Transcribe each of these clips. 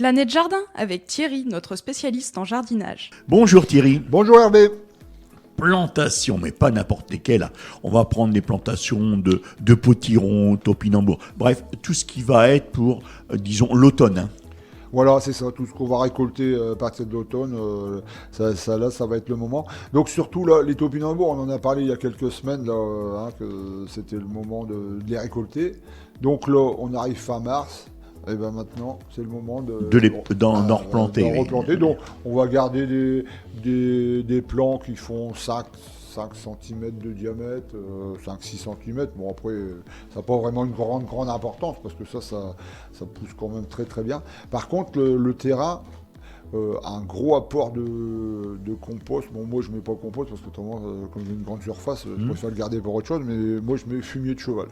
Planète Jardin avec Thierry, notre spécialiste en jardinage. Bonjour Thierry. Bonjour Hervé. Plantation, mais pas n'importe lesquelles. On va prendre des plantations de potirons, topinambours. Bref, tout ce qui va être pour, disons, l'automne. Hein. Voilà, c'est ça, tout ce qu'on va récolter à partir de l'automne, ça va être le moment. Donc surtout là, les topinambours, on en a parlé il y a quelques semaines, là, que c'était le moment de les récolter. Donc là, on arrive fin mars, et bien maintenant, c'est le moment d'en replanter. D'en replanter. Donc on va garder des plants qui font 5 cm de diamètre, 5-6 cm. Bon après, ça n'a pas vraiment une grande importance parce que ça pousse quand même très très bien. Par contre, le terrain a un gros apport de compost. Bon, moi je mets pas compost parce que comme j'ai une grande surface, je préfère le garder pour autre chose, mais moi je mets fumier de cheval.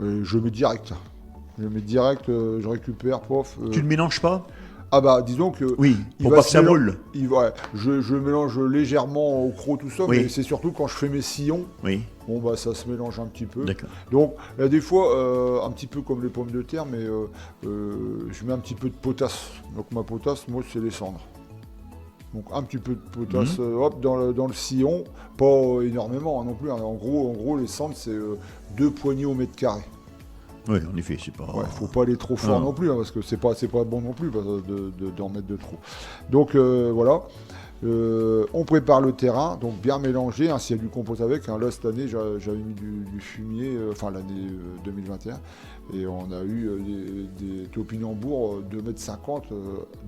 Et je mets direct. Je récupère, pof. Tu ne mélanges pas ? Ah bah disons que... Oui, pour pas que ça brûle. Je mélange légèrement au croc tout ça, oui. Mais c'est surtout quand je fais mes sillons, oui. Bon bah ça se mélange un petit peu. D'accord. Donc là des fois, un petit peu comme les pommes de terre, mais je mets un petit peu de potasse. Donc ma potasse, moi c'est les cendres. Donc un petit peu de potasse hop, dans le sillon, pas énormément non plus. Hein. En gros les cendres c'est 2 poignées au mètre carré. Oui, en effet, c'est pas... faut pas aller trop fort non plus, hein, parce que c'est pas bon non plus d'en mettre de trop. Donc voilà, on prépare le terrain, donc bien mélangé, hein, s'il y a du compost avec. Hein, là, cette année, j'avais mis du fumier, l'année 2021, et on a eu des topinambours de 2,50 m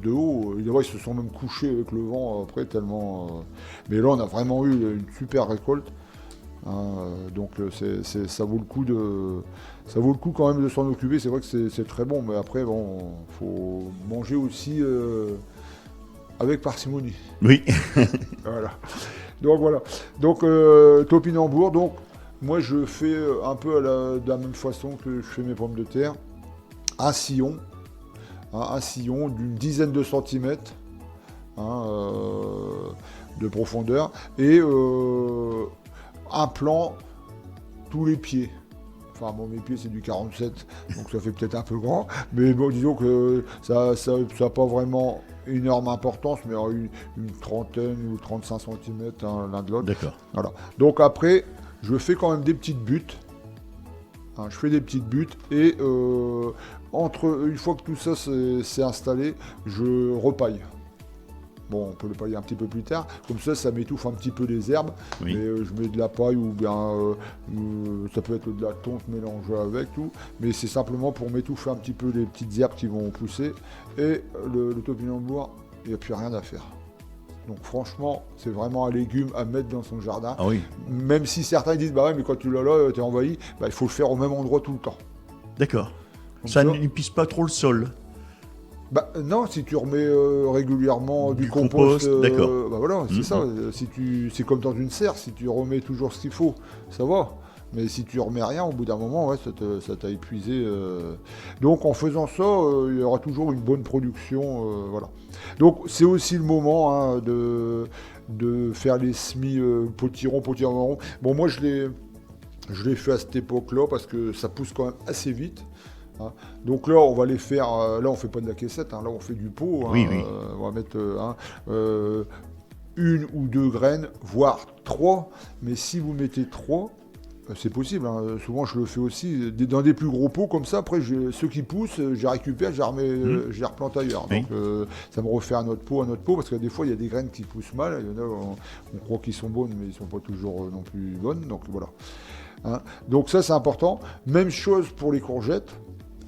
de haut. Ils se sont même couchés avec le vent après, tellement... Mais là, on a vraiment eu une super récolte. Donc ça vaut le coup quand même de s'en occuper. C'est vrai que c'est très bon, mais après faut manger aussi avec parcimonie. Oui. Voilà. Donc topinambour. Donc moi je fais un peu de la même façon que je fais mes pommes de terre. Un sillon d'une dizaine de centimètres de profondeur et un plant tous les pieds. Enfin bon, mes pieds c'est du 47, donc ça fait peut-être un peu grand, mais bon, disons que ça n'a pas vraiment une énorme importance, mais une trentaine ou 35 cm l'un de l'autre. D'accord. Voilà. Donc après, je fais quand même des petites buttes. Je fais des petites buttes et une fois que tout ça c'est installé, je repaille. Bon, on peut le pailler un petit peu plus tard. Comme ça m'étouffe un petit peu les herbes. Oui. Et je mets de la paille ou bien ça peut être de la tonte mélangée avec tout. Mais c'est simplement pour m'étouffer un petit peu les petites herbes qui vont pousser. Et le topinambour, il n'y a plus rien à faire. Donc franchement, c'est vraiment un légume à mettre dans son jardin. Ah oui. Même si certains disent, bah ouais, mais quand tu l'as là, t'es envahi, il faut le faire au même endroit tout le temps. D'accord. Ça n'épuise pas trop le sol. Non, si tu remets régulièrement du compost, d'accord. Voilà, c'est ça. C'est comme dans une serre, si tu remets toujours ce qu'il faut, ça va. Mais si tu remets rien, au bout d'un moment, ça t'a épuisé. Donc en faisant ça, il y aura toujours une bonne production, voilà. Donc c'est aussi le moment de faire les semis potirons. Bon, moi je l'ai fait à cette époque-là parce que ça pousse quand même assez vite. Donc là, on va les faire. Là, on fait pas de la caissette. Là, on fait du pot. Oui. On va mettre une ou deux graines, voire 3. Mais si vous mettez 3, c'est possible. Souvent, je le fais aussi dans des plus gros pots comme ça. Après, ceux qui poussent, je les récupère, je les replante ailleurs. Oui. Donc, ça me refait un autre pot, parce que des fois, il y a des graines qui poussent mal. Il y en a, on croit qu'ils sont bonnes, mais ils sont pas toujours non plus bonnes. Donc voilà. Donc ça, c'est important. Même chose pour les courgettes.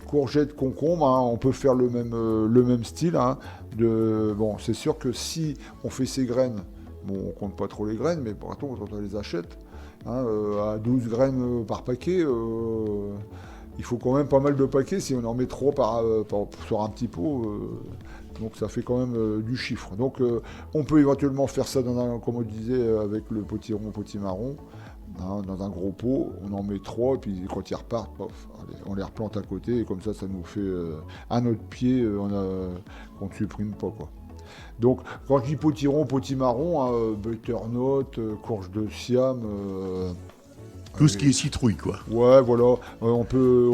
Courgettes, concombres, on peut faire le même style. Bon, c'est sûr que si on fait ces graines, on compte pas trop les graines, mais par contre, quand on les achète, à 12 graines par paquet, il faut quand même pas mal de paquets. Si on en met 3 sur un petit pot, donc ça fait quand même du chiffre. Donc on peut éventuellement faire ça comme on disait, avec le potiron, potimarron. Dans un gros pot, on en met 3, et puis quand ils repartent, on les replante à côté, et comme ça nous fait un autre pied qu'on ne supprime pas, quoi. Donc, quand je dis potiron, potimarron, butternut, courge de Siam, Tout ce qui est citrouille, quoi. Ouais, voilà, on peut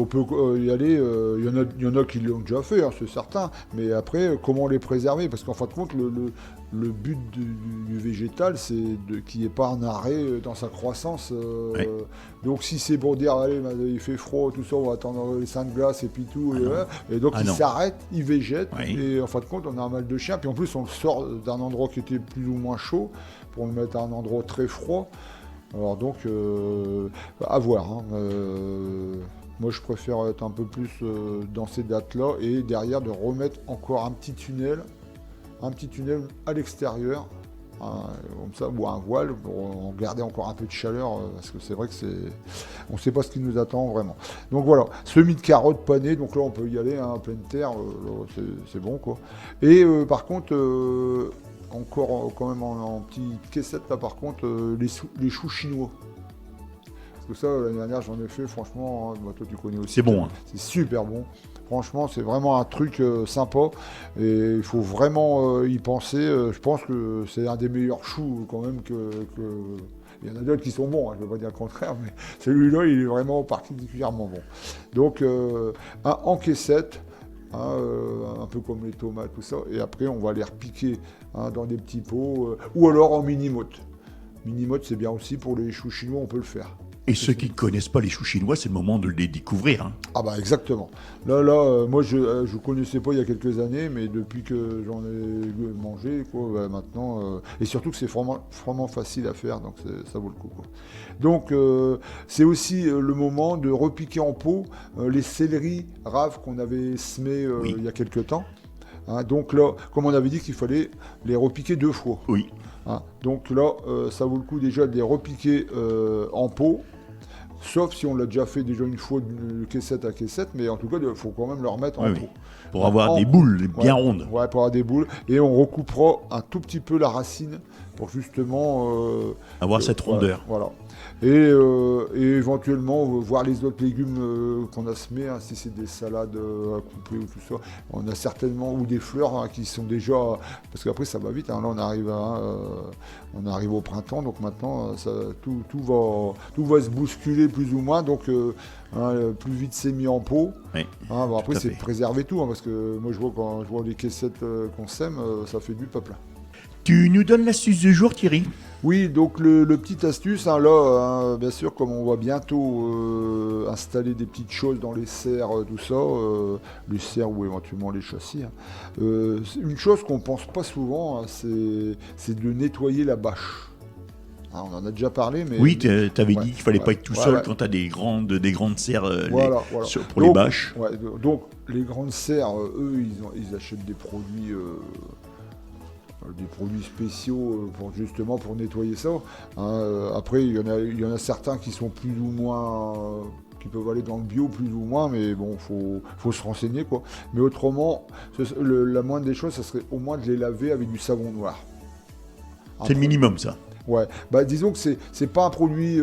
y aller. Il y en a qui l'ont déjà fait, hein, c'est certain. Mais après, comment les préserver? Parce qu'en fin de compte, le but du végétal, c'est qu'il n'y ait pas un arrêt dans sa croissance. Ouais. Donc, si c'est pour dire, allez, il fait froid, tout ça, on va attendre les seins de glace et puis tout. Et donc, il s'arrête, il végète. Oui. Et en fin de compte, on a un mal de chien. Puis en plus, on le sort d'un endroit qui était plus ou moins chaud pour le mettre à un endroit très froid. Alors donc, à voir. Hein. Moi, je préfère être un peu plus dans ces dates-là et derrière de remettre encore un petit tunnel à l'extérieur, comme ça, ou un voile pour en garder encore un peu de chaleur, parce que c'est vrai que on ne sait pas ce qui nous attend vraiment. Donc voilà, semis de carottes panées, donc là on peut y aller en pleine terre, là, c'est bon quoi. Et par contre. Encore quand même en petite caissette là par contre les choux chinois. Parce que ça l'année dernière j'en ai fait franchement, hein, toi tu connais aussi. C'est bon. Hein. C'est super bon. Franchement c'est vraiment un truc sympa et il faut vraiment y penser. Je pense que c'est un des meilleurs choux quand même que... Il y en a d'autres qui sont bons, hein, je ne veux pas dire le contraire, mais celui-là il est vraiment particulièrement bon. Donc en caissette. Un peu comme les tomates, tout ça, et après on va les repiquer dans des petits pots, ou alors en mini-motte. Mini-motte c'est bien aussi pour les choux chinois, on peut le faire. Et ceux qui ne connaissent pas les choux chinois, c'est le moment de les découvrir. Hein. Ah bah exactement. Là, moi je connaissais pas il y a quelques années, mais depuis que j'en ai mangé, quoi, bah, maintenant, et surtout que c'est vraiment facile à faire, donc ça vaut le coup. Quoi. Donc c'est aussi le moment de repiquer en pot les céleris raves qu'on avait semés il y a quelques temps. Hein, donc là, comme on avait dit qu'il fallait les repiquer 2 fois. Oui. Hein, donc là, ça vaut le coup déjà de les repiquer en pot. Sauf si on l'a déjà fait déjà une fois de caissette à caissette, mais en tout cas, il faut quand même le remettre en pot. Oui. Pour avoir des boules bien rondes. Ouais, pour avoir des boules. Et on recoupera un tout petit peu la racine pour justement... avoir cette rondeur. Voilà. Et éventuellement, voir les autres légumes qu'on a semés, hein, si c'est des salades à couper ou tout ça. On a certainement, ou des fleurs qui sont déjà... Parce qu'après, ça va vite. Hein, là, on arrive au printemps, donc maintenant, tout va se bousculer plus ou moins. Donc, plus vite c'est mis en pot. Oui, bon, après, c'est fait. préserver tout. Parce que moi, quand je vois les caissettes qu'on sème, ça fait du peuple. Tu nous donnes l'astuce du jour, Thierry? Oui, donc le petit astuce, bien sûr, comme on va bientôt installer des petites choses dans les serres, tout ça, les serres ou éventuellement les châssis, une chose qu'on ne pense pas souvent, c'est de nettoyer la bâche. On en a déjà parlé, mais... Oui, tu avais dit qu'il ne fallait pas être tout seul quand tu as des grandes serres pour les bâches. Donc, les grandes serres, eux, ils achètent des produits spéciaux pour nettoyer ça. Après, il y en a certains qui sont plus ou moins... qui peuvent aller dans le bio plus ou moins, mais bon, faut se renseigner, quoi. Mais autrement, la moindre des choses, ça serait au moins de les laver avec du savon noir. C'est le minimum, ça. Ouais, disons que c'est pas un produit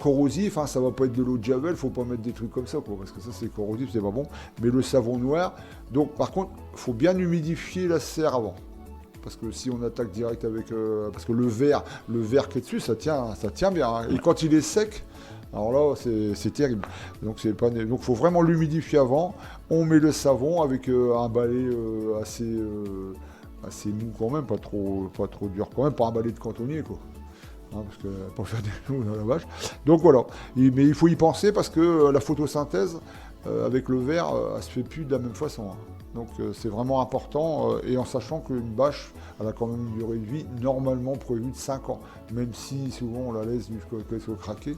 corrosif, hein, ça va pas être de l'eau de javel, faut pas mettre des trucs comme ça, quoi, parce que ça c'est corrosif, c'est pas bon. Mais le savon noir, donc par contre, faut bien humidifier la serre avant. Parce que si on attaque direct avec... parce que le verre qui est dessus, ça tient bien. Hein. Et quand il est sec, alors là, c'est terrible. Donc faut vraiment l'humidifier avant. On met le savon avec un balai assez mou quand même, pas trop dur quand même, pas un balai de cantonnier, quoi. Hein, parce que pas faire des trous dans la vache. Donc voilà. Mais il faut y penser parce que la photosynthèse, avec le verre, elle se fait plus de la même façon. Hein. Donc c'est vraiment important, et en sachant qu'une bâche, elle a quand même une durée de vie normalement prévue de 5 ans, même si souvent on la laisse jusqu'à ce qu'elle soit craquée,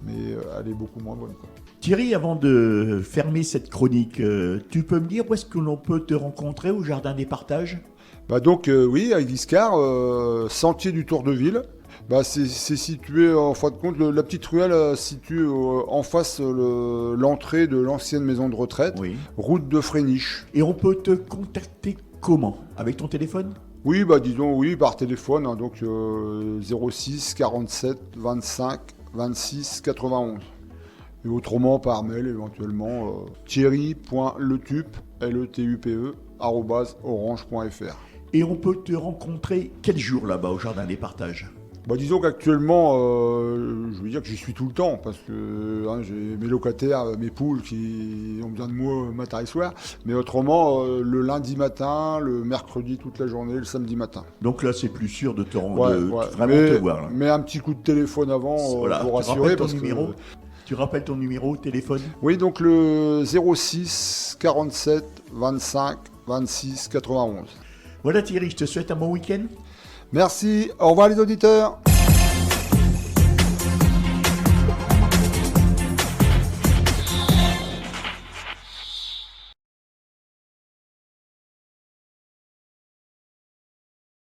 mais elle est beaucoup moins bonne, quoi. Thierry, avant de fermer cette chronique, tu peux me dire où est-ce que l'on peut te rencontrer au Jardin des Partages? Oui, à Guiscard, sentier du Tour de Ville. C'est situé, en fin de compte, la petite ruelle située en face l'entrée de l'ancienne maison de retraite, oui. Route de Fréniche. Et on peut te contacter comment? Avec ton téléphone? Oui, disons oui, par téléphone, hein, donc 06 47 25 26 91. Et autrement par mail éventuellement, thierry.letupe, LETUPE, @orange.fr. Et on peut te rencontrer quel jour là-bas au Jardin des Partages? Disons qu'actuellement, je veux dire que j'y suis tout le temps, parce que j'ai mes locataires, mes poules qui ont besoin de moi matin et soir. Mais autrement, le lundi matin, le mercredi toute la journée, le samedi matin. Donc là, c'est plus sûr de te rendre, Ouais. vraiment te voir. Là. Mais un petit coup de téléphone avant Voilà. pour Tu rassurer. rappelles ton Parce numéro que... Tu rappelles ton numéro de téléphone? Oui, donc le 06 47 25 26 91. Voilà Thierry, je te souhaite un bon week-end. Merci, au revoir les auditeurs.